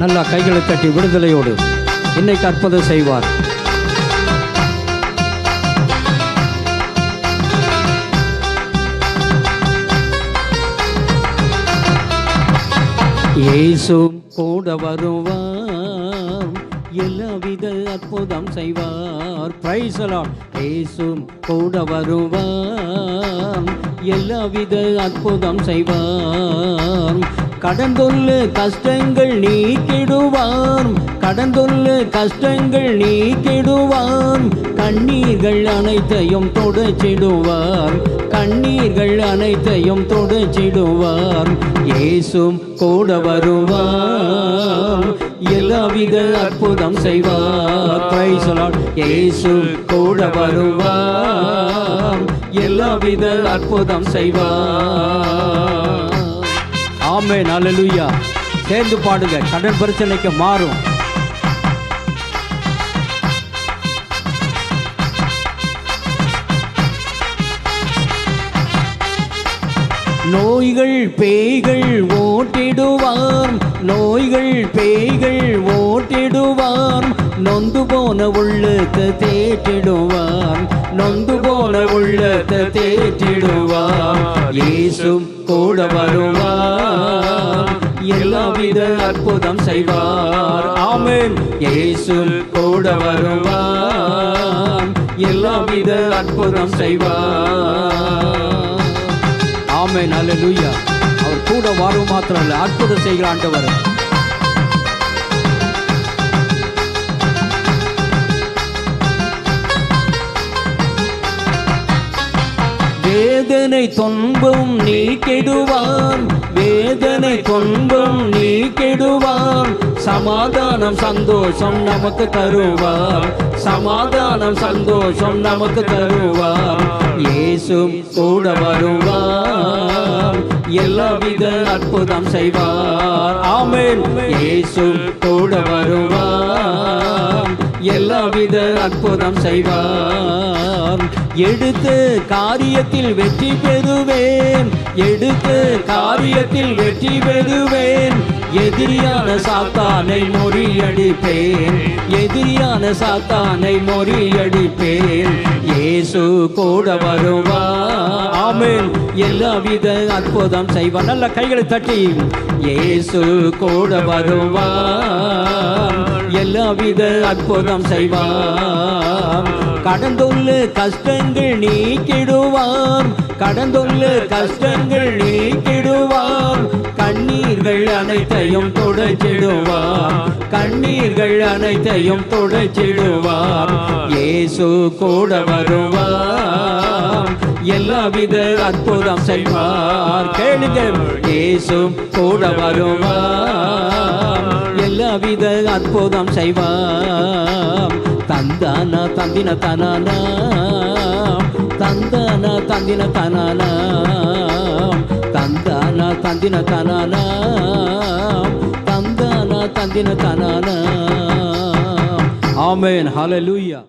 நல்லா கைகளை தட்டி விடுதலையோடு இன்னைக்கு அற்புதம் செய்வார். இயேசு கூட வருவார், எல்லாவித அற்புதம் செய்வார். Praise the Lord. இயேசு கூட வருவார், எல்லாவித அற்புதம் செய்வார். கடந்துள்ள கஷ்டங்கள் நீக்கிடுவார், கடந்துள்ள கஷ்டங்கள் நீக்கிடுவார். கண்ணீர்கள் அனைத்தையும் தொடச்சிடுவார், கண்ணீர்கள் அனைத்தையும் தொடச்சிடுவார். இயேசு கூட வருவார், எல்லாவித அற்புதம் செய்வார். Praise the Lord. இயேசு கூட வருவார், எல்லாவித அற்புதம் செய்வார். ஆமென், அல்லேலூயா. சேர்ந்து பாடுங்க. கடன் பிரச்சனைக்கு மாறும். நோய்கள் பேய்கள் ஓட்டிடுவார், நோய்கள் பேய்கள் ஓட்டிடுவார். நொந்து போன உள்ளத்தை தேற்றிடுவார், நொந்து போன உள்ளத்தை தேற்றிடுவார். இயேசு கூட வருவார், எல்லாவித அற்புதம் செய்வார். ஆமென். இயேசு கூட வருவார், எல்லாவித அற்புதம் செய்வார். ஆமென், அல்லேலூயா. அவர் கூட வரும் மாத்திரம் இல்லை, அற்புதம் செய்கிற ஆண்டவர். வேதனை துன்பம் நீக்கிடுவார், வேதனை துன்பம் நீக்கிடுவார். சமாதானம் சந்தோஷம் நமக்கு தருவார், சமாதானம் சந்தோஷம் நமக்கு தருவார். இயேசு கூட வருவார், எல்லாவித அற்புதம் செய்வார். ஆமென். இயேசு கூட வருவார், எல்லாவித அற்புதம் செய்வார். எடுத்த காரியத்தில் வெற்றி பெறுவேன், எடுத்த காரியத்தில் வெற்றி பெறுவேன். எதிரியான சாத்தானை முறியடிப்பேன், எதிரியான சாத்தானை முறியடிப்பேன். இயேசு கூட வருவார். ஆமென். எல்லாவித அற்புதம் செய்வார். நல்ல கைகளை தட்டி. இயேசு கூட வருவார், எல்லாவித அற்புதம் செய்வார். கடந்துள்ள கஷ்டங்கள் நீக்கிடுவார், கடந்துள்ள கஷ்டங்கள் நீக்கிடுவார். கண்ணீர்கள் அனைத்தையும் தொடச்சிடுவார், கண்ணீர்கள் அனைத்தையும் தொடச்சிடுவார். இயேசு கூட வருவார், எல்லாவித அற்புதம் செய்வார். கேளுங்க. இயேசு கூட வருவார், எல்லாவித அற்புதம் செய்வார். தந்தானா தந்தின தனானா, தந்தானா தந்தின தனானா, தந்தானா தந்தின தனானா, தந்தானா தந்தின தனானா. ஆமென், ஹல்லேலூயா.